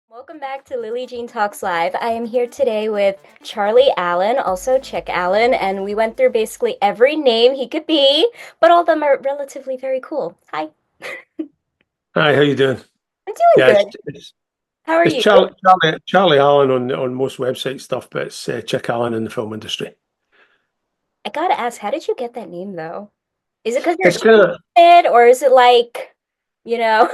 Welcome back to Lillee Jean Talks Live. I am here today with Charlie Allan, also Chick Allan, and we went through basically every name he could be, but all of them are relatively very cool. Hi, Hi, how you doing? I'm doing Yeah, it's good. it's, How are it's you? Charlie Allen on most website stuff, but it's Chick Allen in the film industry. I gotta ask, how did you get that name though? Is it because you're a It's kind Chick of kid, or is it like, you know,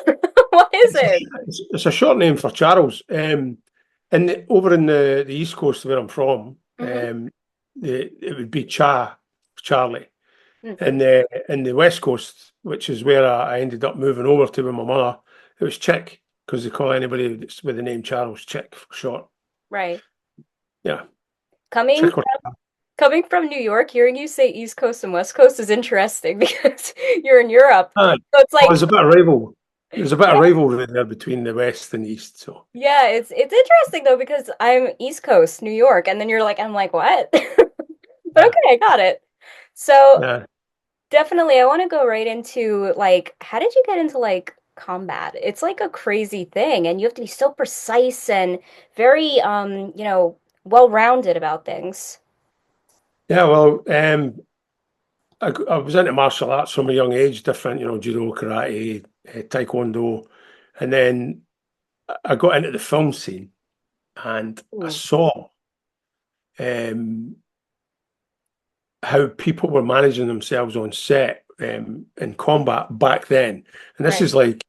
what is it's a, it? it's a short name for Charles. Over in the East Coast where I'm from, Mm-hmm. it would be Charlie. Mm. In the West Coast, which is where I ended up moving over to with my mother, it was Chick because they call anybody that's with the name Charles Chick for short. Right. Yeah, Coming Chick or coming from New York, hearing you say East Coast and West Coast is interesting because you're in Europe. Aye. So it's Well, like, there's a bit of rivalry there between the West and East. So yeah, it's interesting though because I'm East Coast, New York, and then you're like, I'm like, what? But yeah, okay, I got it. So yeah, definitely, I want to go right into like, how did you get into like combat? It's like a crazy thing, and you have to be so precise and very, well-rounded about things. yeah. Well, I was into martial arts from a young age, different, judo, karate, taekwondo, and then I got into the film scene, and I Ooh, saw um, how people were managing themselves on set in combat back then, and this right, is like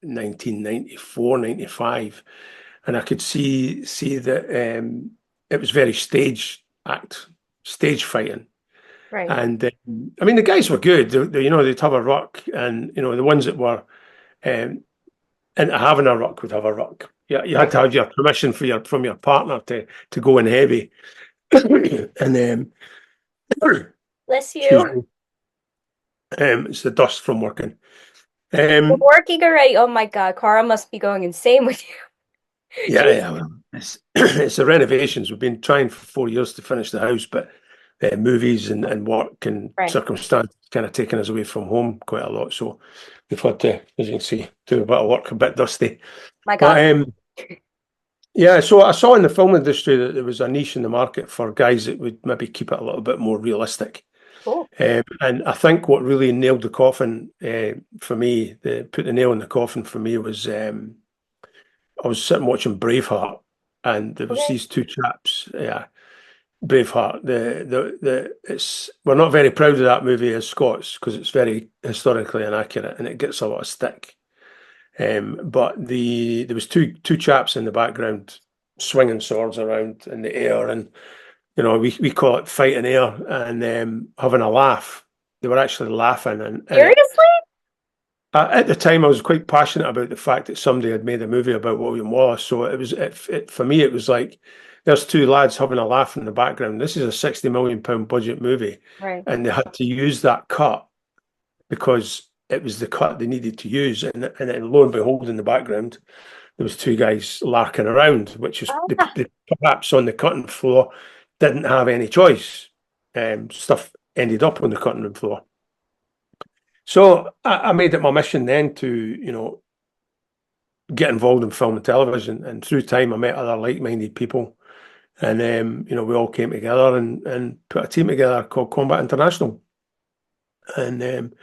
1994, 95. And I could see that it was very stage fighting. right. And I mean, the guys were good. They'd have a ruck, and the ones that were um, into having a ruck would have a ruck. Yeah, you had Right. to have your permission from your partner to go in heavy. And Bless excuse you. me, it's the dust from working. You're Um, working already. Oh my God, Cara must be going insane with you. yeah, She's yeah. Well, it's the renovations. We've been trying for 4 years to finish the house, but movies and work and right. circumstance kind of taken us away from home quite a lot. So we've had to, as you can see, do a bit of work, a bit dusty. My God. But yeah, so I saw in the film industry that there was a niche in the market for guys that would maybe keep it a little bit more realistic. Cool. And I think what really nailed the coffin for me, put the nail in the coffin for me was I was sitting watching Braveheart, and there was Okay. these two chaps. Yeah, Braveheart. It's we're not very proud of that movie as Scots because it's very historically inaccurate and it gets a lot of stick. But there was two chaps in the background swinging swords around in the air, and we call it fighting air and having a laugh. They were actually laughing, and Seriously? at the time I was quite passionate about the fact that somebody had made a movie about William Wallace. So for me it was like there's two lads having a laugh in the background. This is a £60 million budget movie, Right. and they had to use that cut because it was the cut they needed to use. And then lo and behold, in the background, there was two guys larking around, which is Ah, the perhaps on the cutting floor didn't have any choice. Stuff ended up on the cutting room floor. So I made it my mission then to, get involved in film and television. And through time, I met other like-minded people. And, we all came together and put a team together called Combat International. And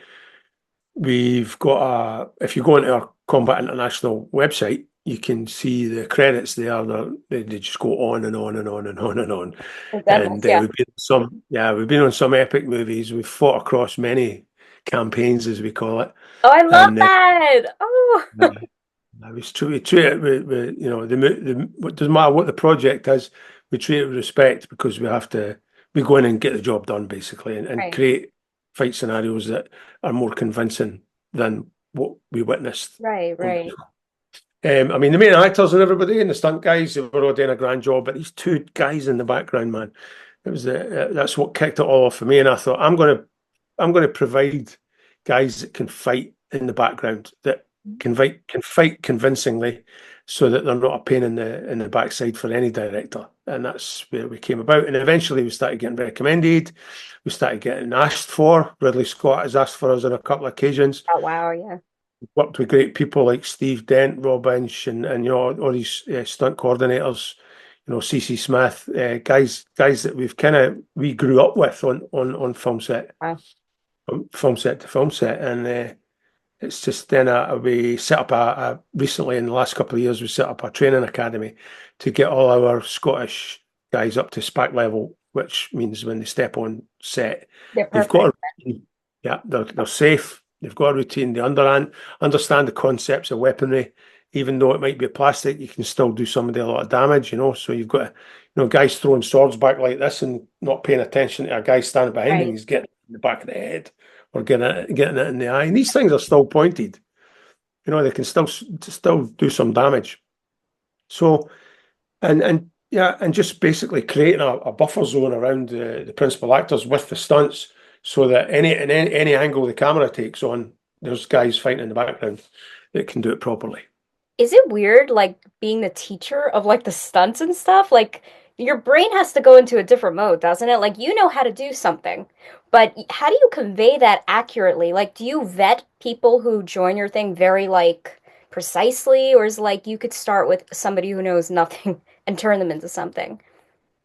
we've got if you go into our Combat International website, you can see the credits there. They just go on and on and on and on and on. it's endless. And Yeah. we've been on some epic movies. We've fought across many campaigns, as we call it. Oh, I love And that. Oh, we treat it with it doesn't matter what the project is, we treat it with respect because we go in and get the job done basically and right, create fight scenarios that are more convincing than what we witnessed. right, right. I mean, the main actors and everybody and the stunt guys, they were all doing a grand job, but these two guys in the background, man, that's what kicked it all off for me. And I thought, I'm going to provide guys that can fight in the background that can fight convincingly, so that they're not a pain in the backside for any director. And that's where we came about. And eventually, we started getting recommended. We started getting asked for. Ridley Scott has asked for us on a couple of occasions. Oh, wow. Yeah. worked with great people like Steve Dent, Rob Inch, and all these stunt coordinators, CC Smith, guys that we grew up with on film set, Wow. from film set to film set, and it's just then we set up recently in the last couple of years we set up a training academy to get all our Scottish guys up to SPAC level, which means when they step on set, They're they've perfect. got a routine. Yeah, they're safe. They've got a routine. They understand the concepts of weaponry. Even though it might be plastic, you can still do somebody a lot of damage. So you've got, guys throwing swords back like this and not paying attention to a guy standing behind him. Right. He's getting in the back of the head or getting it in the eye. And these things are still pointed. They can still do some damage. So and yeah, and just basically creating a buffer zone around the principal actors with the stunts, so that any angle the camera takes on, there's guys fighting in the background that can do it properly. Is it weird, like being the teacher of like the stunts and stuff? Like your brain has to go into a different mode, doesn't it? Like you know how to do something, but how do you convey that accurately? Like, do you vet people who join your thing very like precisely, or is it like you could start with somebody who knows nothing and turn them into something?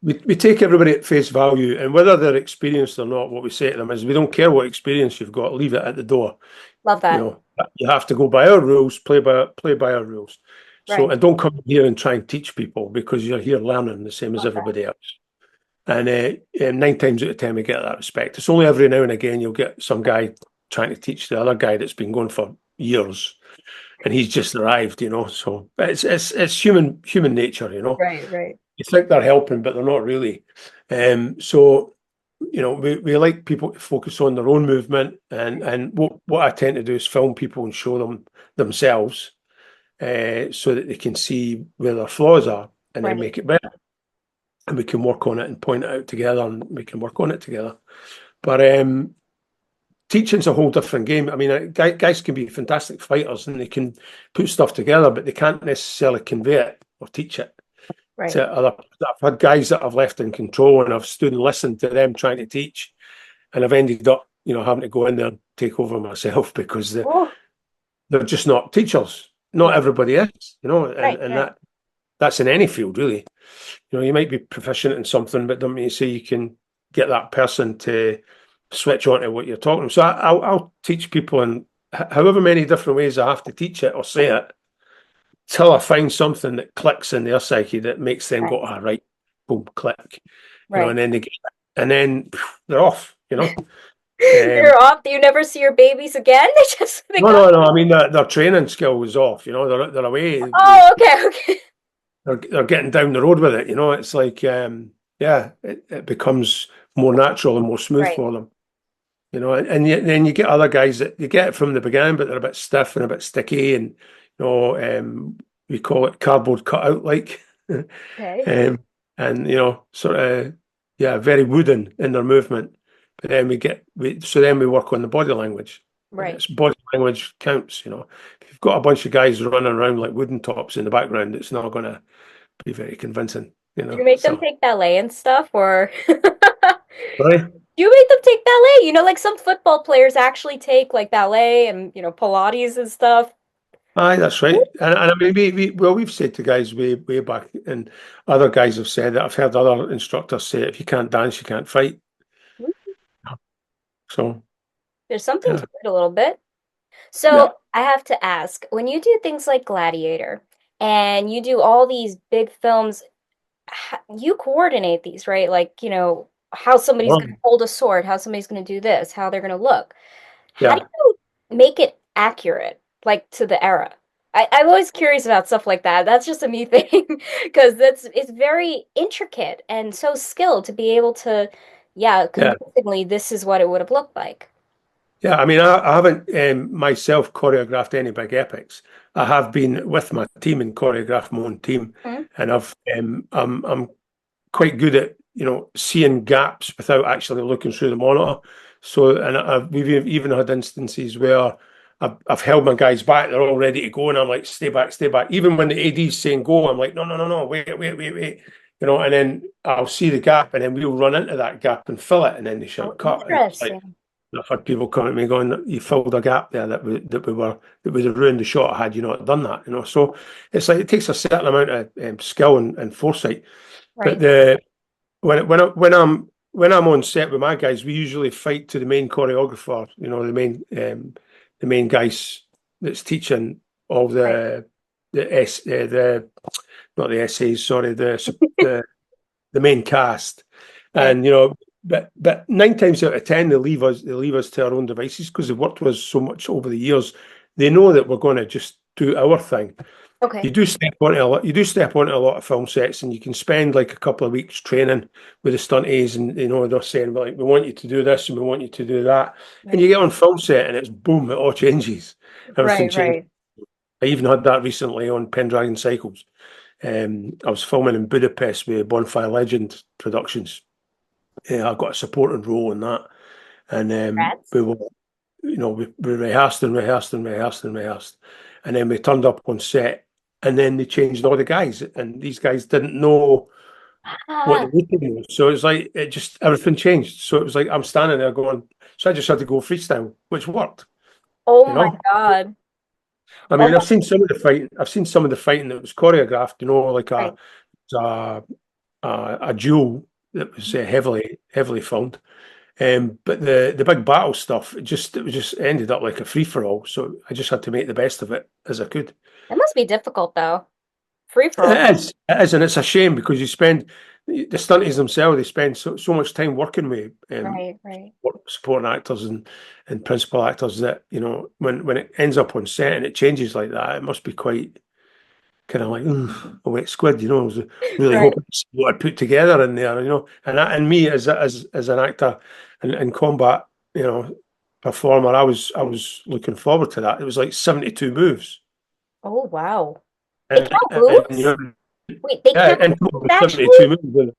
We take everybody at face value, and whether they're experienced or not, what we say to them is, we don't care what experience you've got, leave it at the door. Love You that. know, you have to go by our rules, play by our rules. So, Right. and don't come here and try and teach people, because you're here learning the same as Love that. everybody else. And 9 times out of 10, we get that respect. It's only every now and again you'll get some guy trying to teach the other guy that's been going for years, and he's just arrived. So it's human nature. Right, right, You think they're helping, but they're not really. So we like people to focus on their own movement, and what I tend to do is film people and show them themselves, so that they can see where their flaws are and then right. make it better. And we can work on it and point it out together, and we can work on it together. But teaching's a whole different game. I mean, guys can be fantastic fighters and they can put stuff together, but they can't necessarily convey it or teach it Right. to other. I've had guys that I've left in control, and I've stood and listened to them trying to teach, and I've ended up, having to go in there and take over myself, because Oh, they're just not teachers. Not right, everybody is, and right, and right, that's in any field, really. You might be proficient in something, but don't mean to say you can get that person to switch on to what you're talking about. So I'll teach people in however many different ways I have to teach it or say it, till I find something that clicks in their psyche that makes them right, go, ah, right, boom, click, right. and then and then they're off. They're off. Do you never see your babies again? They No, go. no, no. I mean, their training skill was off. They're away. Oh, okay, okay. They're getting down the road with it. It's like, yeah, it becomes more natural and more smooth Right. for them. And yet, then you get other guys that you get it from the beginning, but they're a bit stiff and a bit sticky, and we call it cardboard cutout like, Okay. and sort of, yeah, very wooden in their movement. But then we work on the body language, and Right. it's body language counts. If you've got a bunch of guys running around like wooden tops in the background, it's not going to be very convincing. Do you make them So take ballet and stuff, or do right. you make them take ballet? Like some football players actually take like ballet and Pilates and stuff. Aye, that's right. And I mean, we've said to guys way back, and other guys have said that. I've heard other instructors say, if you can't dance, you can't fight. So There's something yeah, to it a little bit. yeah, So I have to ask, when you do things like Gladiator and you do all these big films, you coordinate these, right? Like, how somebody's going to hold a sword, how somebody's going to do this, how they're going to look. How do yeah, you make it accurate, like to the era? I'm always curious about stuff like that. That's just a me thing because it's very intricate and so skilled to be able to, yeah, yeah. convincingly, this is what it would have looked like. Yeah, I mean, I haven't myself choreographed any big epics. I have been with my team and choreographed my own team, Mhm. and I'm quite good at seeing gaps without actually looking through the monitor. So, and we've even had instances where I've held my guys back; they're all ready to go, and I'm like, "Stay back, stay back." Even when the AD's saying go, I'm like, "No, no, no, no, wait, wait, wait, wait." And then I'll see the gap, and then we'll run into that gap and fill it, and then they Oh, shout cut, and it's like, interesting. I've had people come at me going, "You filled a gap there that would have ruined the shot had you not done that." So it's like it takes a certain amount of skill and foresight. But Right. the when I'm on set with my guys, we usually fight to the main choreographer. The main guys that's teaching all Right. the not the essays, sorry, the main cast, Okay. and but 9 times out of ten they leave us to our own devices because they've worked with us so much over the years. They know that we're going to just do our thing. Okay. You do step onto a lot of film sets, and you can spend like a couple of weeks training with the stunties, and they're saying like we want you to do this and we want you to do that, and you Right. get on film set and it's boom, it all changes, everything Right. changes. Right. I even had that recently on Pendragon Cycles. I was filming in Budapest with Bonfire Legend Productions. I got a supporting role in that, and Rats. we were, we rehearsed and rehearsed and rehearsed and rehearsed, and then we turned up on set, and then they changed all the guys, and these guys didn't know what the Ah, routine was, so it's like it just everything changed. So it was like I'm standing there going, so I just had to go freestyle, which worked, oh you my know. God. I Oh mean, my, I've seen some of the fighting. I've seen some of the fighting that was choreographed, like right. a a duel that was heavily filmed. But the big battle stuff, it was just ended up like a free for all. So I just had to make the best of it as I could. That must be difficult though. Free for all. It is, and it's a shame because you spend the stunties themselves. They spend so much time working with Right. Right. supporting actors and principal actors that when it ends up on set and it changes like that, it must be quite kind of like a wet squid. I was really Right. hoping to see what I put together in there. And me as an actor and combat, performer, I was looking forward to that. It was like 72 moves, Oh wow. They and, count and moves? Wait, they yeah, count and moves 72 actually? moves.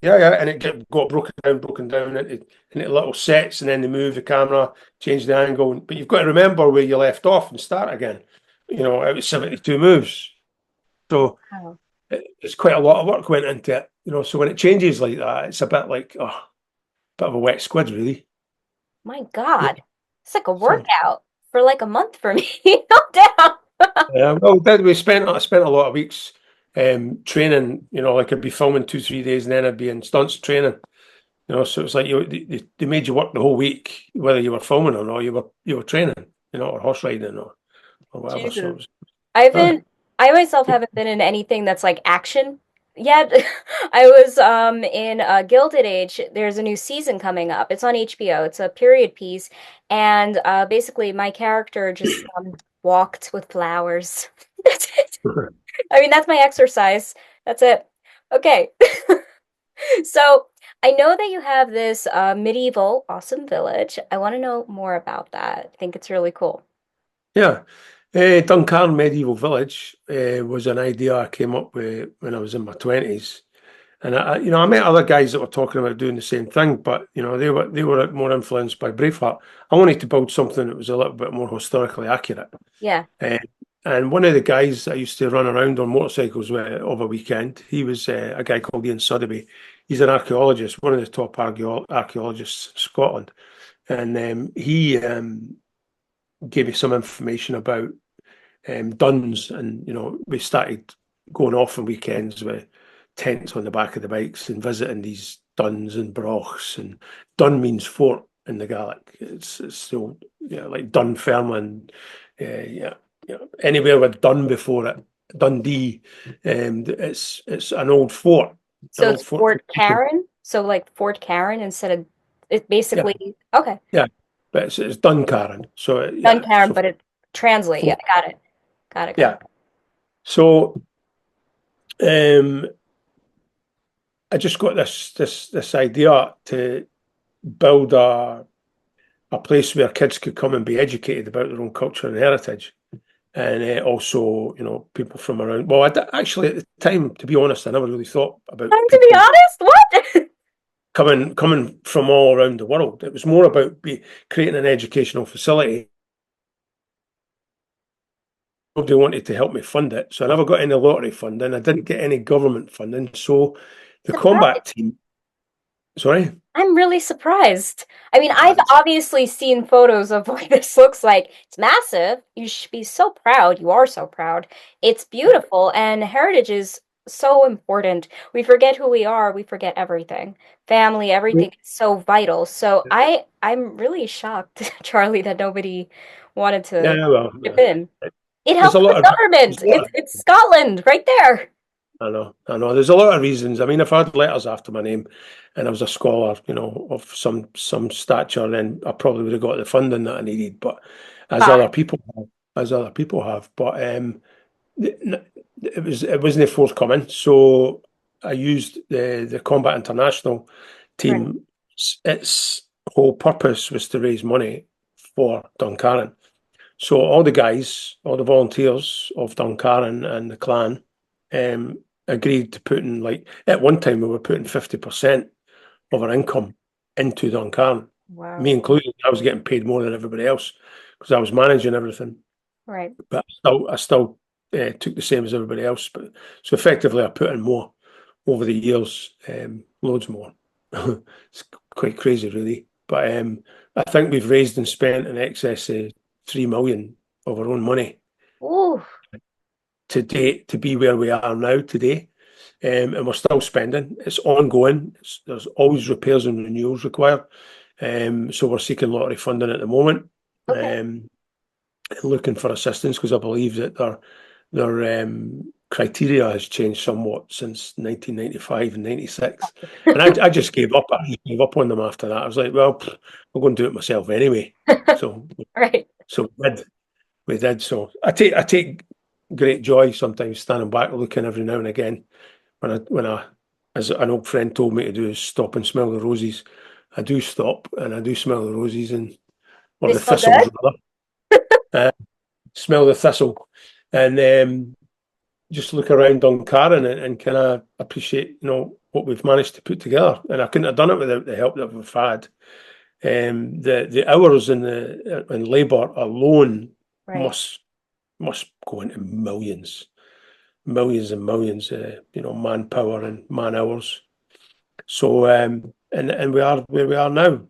Yeah, and it got broken down into little sets, and then they move the camera, change the angle. But you've got to remember where you left off and start again. It was 72 moves. So Wow. it's quite a lot of work went into it. So when it changes like that, it's a bit like bit of a wet squid, really. My Yeah. God. It's like a So workout for like a month for me. No doubt. well, I spent a lot of weeks training. Like I'd be filming 2 3 days, and then I'd be in stunts training. So it's like they made you work the whole week, whether you were filming or not. You were training, or horse riding or whatever. So it Jesus. was, I uh, haven't, I myself haven't been in anything that's like action yet. I was in Gilded Age. There's a new season coming up. It's on HBO. It's a period piece, and basically my character just walked with flowers. That's it. I mean, that's my exercise. That's it. Okay. So I know that you have this medieval awesome village. I want to know more about that. I think it's really cool. yeah. Duncarron Medieval Village was an idea I came up with when I was in my 20s. And I met other guys that were talking about doing the same thing, but they were more influenced by Braveheart. I wanted to build something that was a little bit more historically accurate. Yeah. Uh, and one of the guys I used to run around on motorcycles with over weekend, he was a guy called Ian Suddaby. He's an archaeologist, one of the top archaeologists in Scotland, and he gave me some information about duns, and we started going off on weekends with tents on the back of the bikes and visiting these duns and brochs. And dun means fort in the Gaelic. It's still like Dunfermline, yeah, anywhere with dun before it. Dundee, it's an So old it's fort. Fort Karen. So like Fort Karen instead of it Yeah, basically okay. yeah, but it's Duncarron. So yeah, Duncarron, so but it translate. Yeah, fort. got it. Got it, got Yeah, it. so um, I just got this idea to build a place where kids could come and be educated about their own culture and heritage, and also people from around. Well, actually at the time, to be honest, I never really thought about To be people honest, what? coming from all around the world. It was more about creating an educational facility. Nobody wanted to help me fund it, so I never got any lottery funding. I didn't get any government funding, so the It's a private. combat team. Sorry? I'm really surprised. I mean, Ah, I've obviously seen photos of what this looks like. It's massive. You should be so proud. You are so proud. It's beautiful, and heritage is so important. We forget who we are, we forget everything. Family, everything is so vital. So I'm really shocked, Charlie, that nobody wanted to yeah, well, chip in. It there's a helps the lot of there's government. a lot of It's Scotland right there. I know. There's a lot of reasons. I mean, if I had letters after my name and I was a scholar, of some stature, then I probably would have got the funding that I needed. But as Ah, other people as other people have, but it wasn't forthcoming. So I used the Combat International right. team. Its whole purpose was to raise money for Duncarron. So all the guys, all the volunteers of Duncarron and the clan, um, agreed to put in, like, at one time we were putting 50% of our income into Duncarron, me Wow. included. I was getting paid more than everybody else because I was managing everything, Right. but I still took the same as everybody else. But so effectively, I put in more over the years, loads more. It's quite crazy, really. But I think we've raised and spent in excess of 3 million of our own money Ooh, to date to be where we are now today. And we're still spending. It's ongoing. There's always repairs and renewals required. So we're seeking lottery funding at the moment, okay. looking for assistance because I believe that their criteria has changed somewhat since 1995 and 96. And I just gave up. I just gave up on them after that. I was like, well, I'm going to do it myself anyway. So Right. so we did. So I take great joy sometimes standing back looking every now and again when I as an old friend told me to do is stop and smell the roses. I do stop and I do smell the roses and or They the smell thistles good? rather. Smell the thistle and just look around Duncarron and kind of appreciate what we've managed to put together. And I couldn't have done it without the help that we've had. The hours in labour alone Right. must must go into millions and millions, manpower and man hours. So and we are where we are now,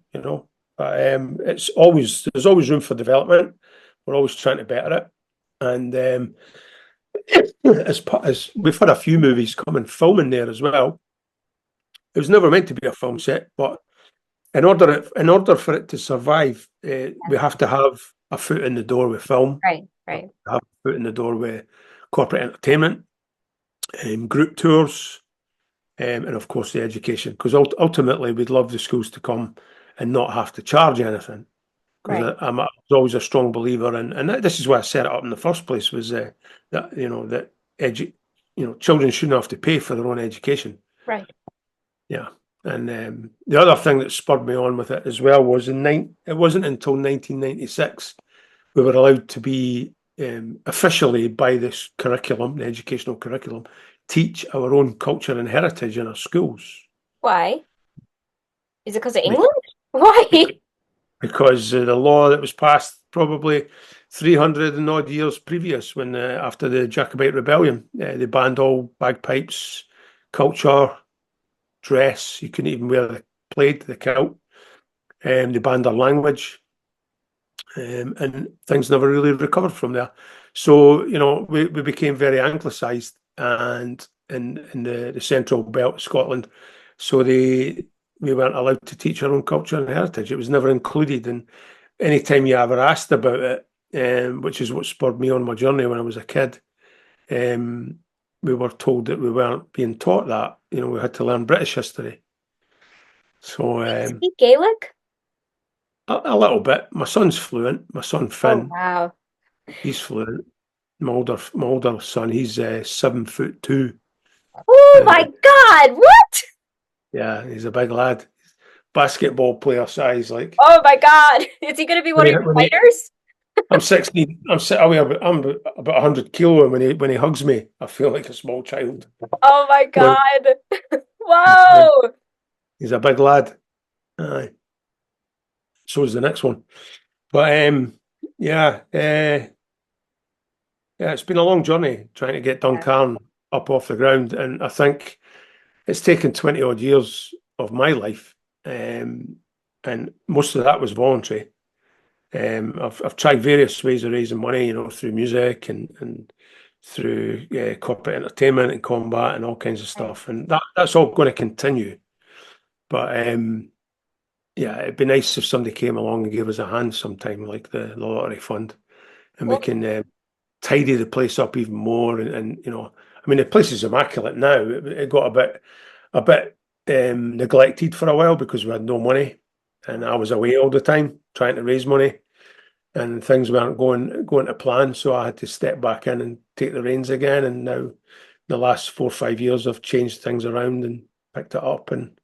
it's always there's always room for development. We're always trying to better it, and as we've had a few movies come and film in there as well. It was never meant to be a film set, but in order for it to survive, we have to have a foot in the door with film, Right. Right. have a foot in the door with corporate entertainment, group tours, and of course the education. Because ultimately, we'd love the schools to come and not have to charge anything. Right. Because I was always a strong believer, and this is why I set it up in the first place was that children shouldn't have to pay for their own education. Right. Yeah. And the other thing that spurred me on with it as well was it wasn't until 1996 we were allowed to be officially by this curriculum, the educational curriculum, teach our own culture and heritage in our schools. Why? Is it because of Bec- England? Why? Because the law that was passed probably 300 and odd years previous, when after the Jacobite Rebellion, they banned all bagpipes, culture, dress. You couldn't even wear the plaid, the kilt. They banned our language, and things never really recovered from there. So, we became very anglicised and in the central belt of Scotland. So we weren't allowed to teach our own culture and heritage. It was never included. And any time you ever asked about it, which is what spurred me on my journey when I was a kid, um, we were told that we weren't being taught that. We had to learn British history. So Do you speak Gaelic? a little bit. My son's fluent. My son Oh, Finn, wow. he's fluent. My older son, he's 7'2", Oh and my God, what? yeah, he's a big lad. Basketball player size, like Oh my God. Is he going to be one when of he, your when he, fighters? I'm 16. I'm about 100 kilo, and when he hugs me, I feel like a small child. Oh my Well, God. he's a big, Whoa. he's a big lad. Aye. So is the next one. But yeah, yeah, it's been a long journey trying to get Yeah. Duncarron up off the ground, and I think it's taken 20 odd years of my life um, and most of that was voluntary. I've tried various ways of raising money, through music and through corporate entertainment and combat and all kinds of Right. stuff, and that's all going to continue. But yeah, it'd be nice if somebody came along and gave us a hand sometime, like the lottery fund, and we Well, can tidy the place up even more. And I mean, the place is immaculate now. It got a bit neglected for a while because we had no money, and I was away all the time trying to raise money, and things weren't going to plan. So I had to step back in and take the reins again. And now, the last 4 or 5 years, I've changed things around and picked it up, and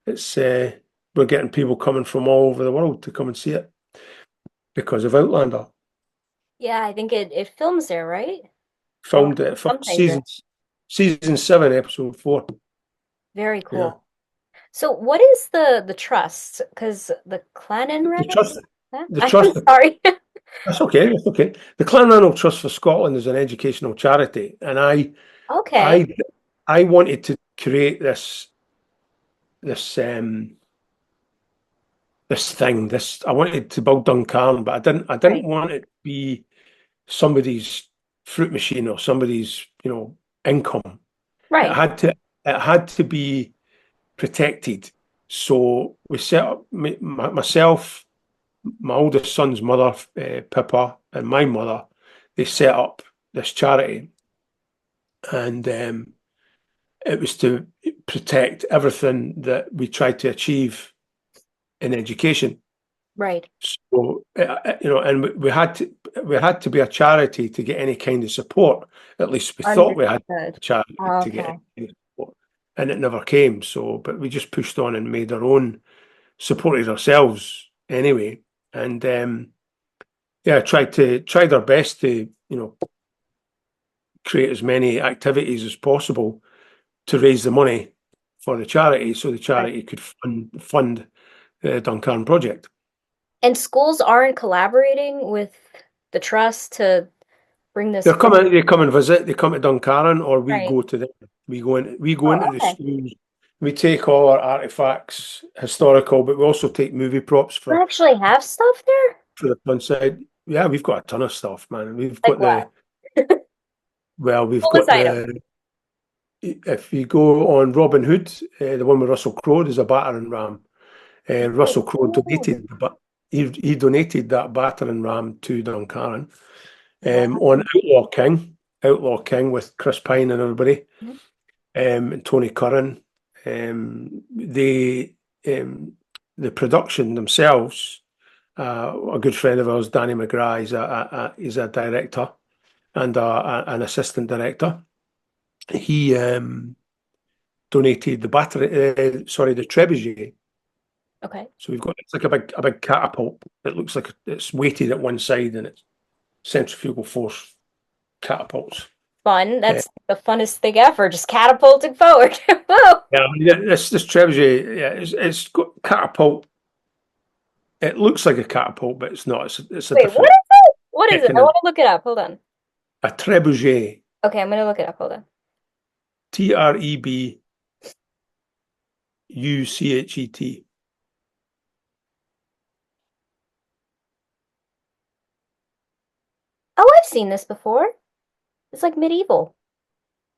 it's we're getting people coming from all over the world to come and see it because of Outlander. yeah, I think it films there, right? Or Filmed it for something there. season 7, episode 4. Very Yeah, cool. So what is the trust? Because the Clannon the Ranald? trust, the I'm trust. sorry. That's okay. That's okay. The Clanranald Trust for Scotland is an educational charity, and Okay, I, I wanted to create this this thing. This I wanted to build Duncarron, but I didn't right, want it to be somebody's fruit machine or somebody's income. It right, had to it had to be protected. So we set up myself, my oldest son's mother, Pippa, and my mother. They set up this charity, and it was to protect everything that we tried to achieve in education. right. So and we had to be a charity to get any kind of support. At least we thought we had Understood. a charity to get Okay. any kind of support, and it never came. So, but we just pushed on and made our own, supported ourselves anyway, and yeah, tried our best to create as many activities as possible to raise the money for the charity, so the Right. charity could fund the Duncarron project. And schools aren't collaborating with the trust to bring this They come forward. in, they come and visit, they come to Duncarron, or we Right. go to them. We go Oh, into the okay. schools. We take all our artifacts, historical, but we also take movie props You for actually have stuff there? the fun side. Yeah, we've got a ton of stuff, man. We've Like got what? we've Coolest got item. if you go on Robin Hood, the one with Russell Crowe, there's a battering ram. Oh, Russell Crowe cool. donated, but he donated that battering ram to Duncarron. Wow. On Outlaw King with Chris Pine and everybody, and Tony Curran. They the production themselves. A good friend of ours, Danny McGrath, is a director and an assistant director. He donated the the trebuchet. Okay. So we've got it's like a big catapult. It looks like it's weighted at one side and it's centrifugal force catapults. Fun. Uh, That's the funnest thing ever. Just catapulting forward. Whoa. yeah, I mean, this trebuchet, yeah, it's got catapult. It looks like a catapult, but it's not. It's a Wait, what different is it? What is it? I mechanism. want to look it up. Hold on. A trebuchet, Okay, I'm gonna look it up. Hold on. Trebuchet. Oh, I've seen this before. It's like medieval.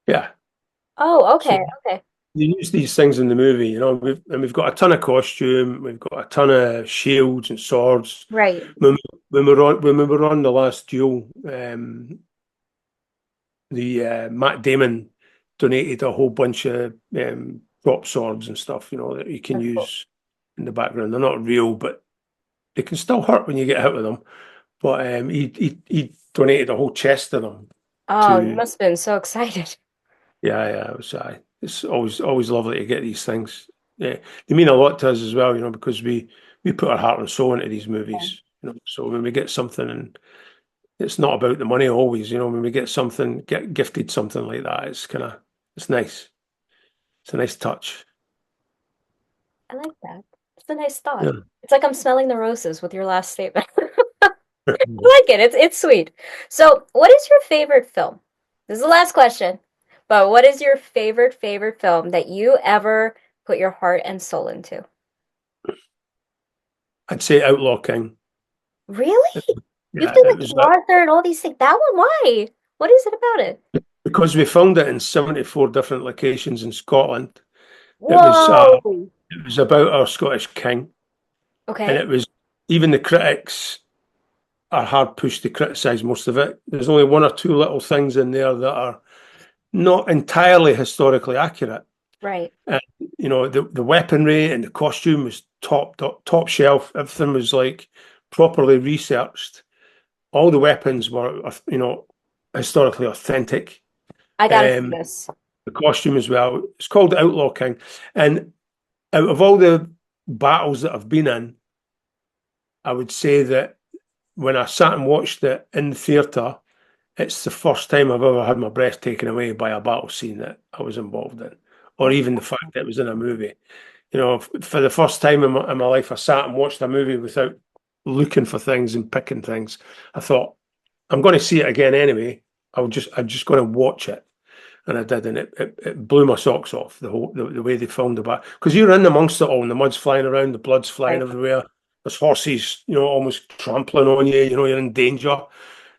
Yeah. Oh, So okay, okay. they use these things in the movie, we've got a ton of costume, we've got a ton of shields and swords. Right. When we were on the last duel, the Matt Damon donated a whole bunch of prop swords and stuff, that you can That's cool. use in the background. They're not real, but they can still hurt when you get hit with them. But he donated a whole chest of them Oh, you to. must have been so excited. Yeah, it was. It's always lovely to get these things. Yeah, they mean a lot to us as well, because we put our heart and soul into these Yeah. movies. So when we get something, and it's not about the money always. When we get gifted something like that, it's nice. It's a nice touch. I like that. It's a nice thought. Yeah. It's like I'm smelling the roses with your last statement. I like it. It's sweet. So, what is your favorite film? This is the last question. But what is your favorite film that you ever put your heart and soul into? I'd say Outlaw King. Really? You have Yeah, to it like was Arthur and all these things. That one, why? What is it about it? because we filmed it in 74 different locations in Scotland. It was Whoa. about our Scottish king, and Okay. it was even the critics are hard pushed to criticise most of it. There's only one or two little things in there that are not entirely historically accurate. Right. And, the weaponry and the costume was top shelf. Everything was like properly researched. All the weapons were, historically authentic. I gotta see Um, this. the costume as well. It's called Outlaw King. And out of all the battles that I've been in, I would say that when I sat and watched it in the theatre, it's the first time I've ever had my breath taken away by a battle scene that I was involved in, or Oh, even the fact that it was in a movie. For the first time in my life, I sat and watched a movie without looking for things and picking things. I thought, I'm going to see it again anyway. I'm just going to watch it. And I did, and it blew my socks off the way they filmed the back, because you're in amongst it all, and the mud's flying around, the blood's flying right. everywhere. There's horses, almost trampling on you. You're in danger,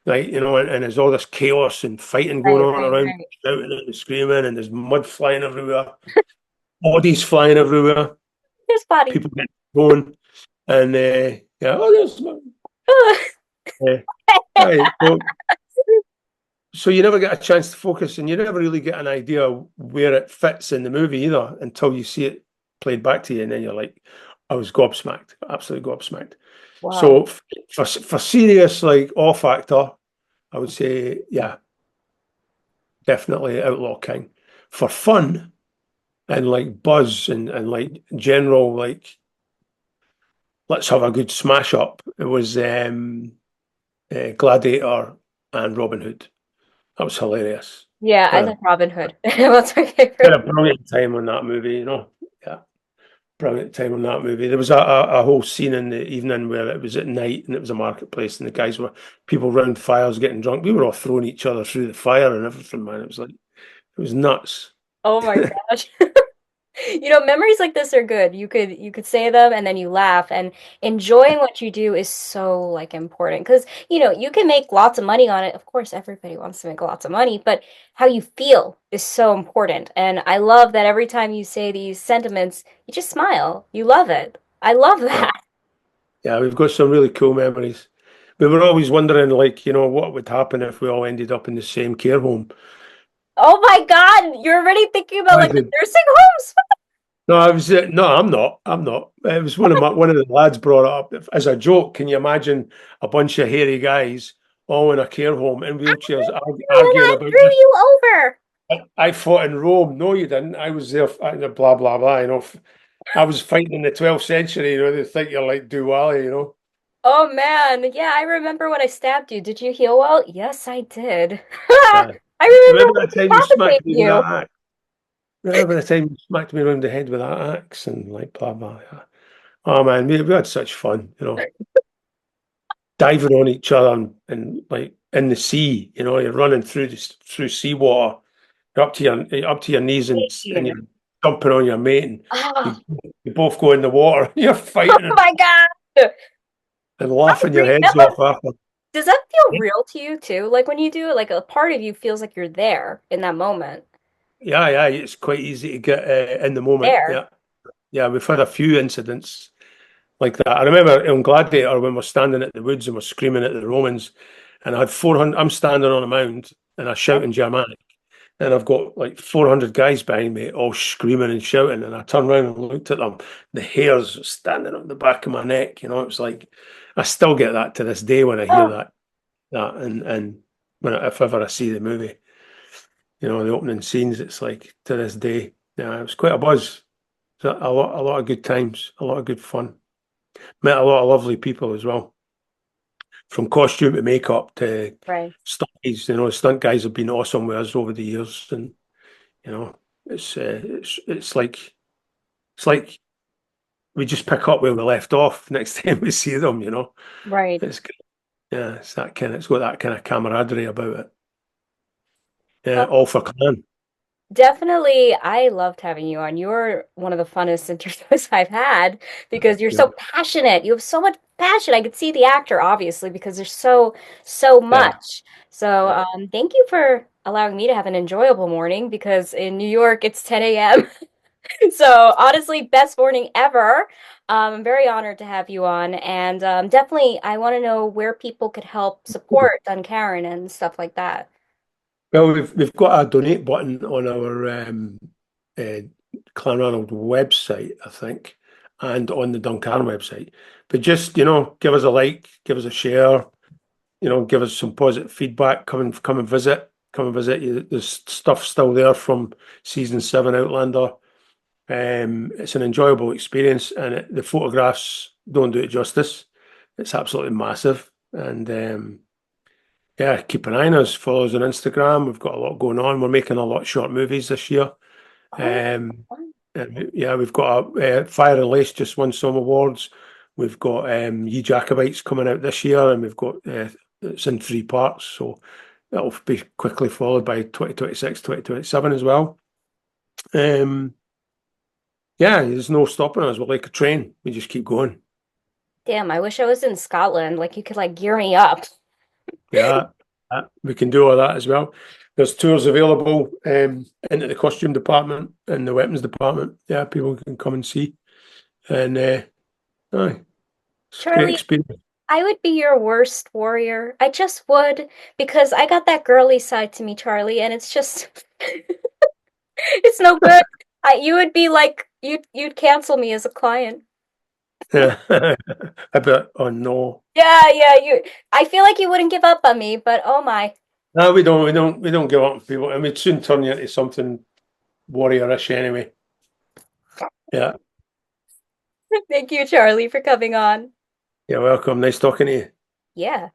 like and there's all this chaos and fighting going Right, on right, around, right. shouting and screaming, and there's mud flying everywhere, bodies flying everywhere, There's body. people getting thrown, and yeah, oh, there's uh, right. So you never get a chance to focus, and you never really get an idea where it fits in the movie either until you see it played back to you, and then you're like, I was gobsmacked, absolutely gobsmacked. Wow. So for serious like awe factor, I would say yeah, definitely Outlaw King. For fun and like buzz and like general like let's have a good smash up, it was Gladiator and Robin Hood. That was hilarious. Yeah, I Had a think Robin Hood. That's my had favorite. a brilliant time on that movie. Yeah, brilliant time on that movie. There was a whole scene in the evening where it was at night and it was a marketplace and the guys were people round fires getting drunk. We were all throwing each other through the fire and everything, man. It was nuts. Oh my gosh. Memories like this are good. You could say them and then you laugh and enjoying what you do is so like important because you can make lots of money on it. Of course, everybody wants to make lots of money, but how you feel is so important. And I love that every time you say these sentiments, you just smile. You love it. I love Yeah, that. yeah, we've got some really cool memories. We were always wondering, like, what would happen if we all ended up in the same care home. Oh my God, you're already thinking about I like the did. nursing homes? No, I was no, I'm not. I'm not. It was one of the lads brought it up as a joke. Can you imagine a bunch of hairy guys all in a care home in wheelchairs When arguing I about threw this? you over. I fought in Rome. No, you didn't. I was there. Blah blah blah. I was fighting in the 12th century. They think you're like Duel. Oh man, yeah, I remember when I stabbed you. Did you heal well? Yes, I did. Yeah. I remember Remember that time you smacked decapitating me with that you. axe? Remember the time you smacked me around the head with that axe and like blah blah. Yeah. Oh man, we had such fun. Diving on each other and like in the sea, you're running through seawater, you're up to your knees and Insane. you're jumping on your mate and Oh, you, you both go in the water, you're oh fighting my God. and I laughing your heads remember. off after. Does that feel real to you too? Like when you do it, like a part of you feels like you're there in that moment. Yeah, yeah, it's quite easy to get in the moment. There. Yeah, yeah, we've had a few incidents like that. I remember on Gladiator when we're standing at the woods and we're screaming at the Romans, and I had 400. I'm standing on a mound and I shout in Germanic. And I've got like 400 guys behind me, all screaming and shouting. And I turned around and looked at them. The hairs standing on the back of my neck. It's like I still get that to this day when I hear Oh, that, and if ever I see the movie, the opening scenes. It's like to this day. Yeah, it was quite a buzz. A lot of good times, a lot of good fun. Met a lot of lovely people as well, from costume to makeup to right. stunt guys. Stunt guys have been awesome with us over the years, and You know, it's like we just pick up where we left off next time we see them. Right. It's good. Yeah, it's got that kind of camaraderie about it. Yeah, Oh, all for clan. Definitely, I loved having you on. You're one of the funnest interviews I've had because you're Yeah, so passionate. You have so much passion. I could see the actor, obviously, because there's so yeah, much. So, yeah. thank you for allowing me to have an enjoyable morning because in New York it's 10 a.m. So, honestly, best morning ever. I'm very honored to have you on, and definitely, I want to know where people could help support Duncarron and stuff like that. Well, we've got a donate button on our uh, Clan Ranald website, I think, and on the Duncarron website. But just, give us a like, give us a share, give us some positive feedback. Come and visit. Come and visit. There's stuff still there from season 7 Outlander. It's an enjoyable experience, and the photographs don't do it justice. It's absolutely massive, and yeah, keep an eye on us. Follow us on Instagram. We've got a lot going on. We're making a lot of short movies this year. Oh, Um, and yeah, we've got Fire and Lace just won some awards. We've got Ye Jacobites coming out this year, and we've got it's in 3 parts, so that'll be quickly followed by 2026, 2027 as well. Um, yeah, there's no stopping us. We're like a train. We just keep going. damn, I wish I was in Scotland. Like you could like gear me up. Yeah, we can do all that as well. There's tours available into the costume department and the weapons department. Yeah, people can come and see. And aye, it's a great Charlie, experience. I would be your worst warrior. I just would because I got that girly side to me, Charlie, and it's just it's no good. You would be like you'd cancel me as a client. Yeah. I bet, oh no. Yeah, yeah, you I feel like you wouldn't give up on me, but oh my. No, we don't give up on people. And we'd soon turn you into something warriorish anyway. Yeah. Thank you, Charlie, for coming on. You're welcome. Nice talking to you. Yeah.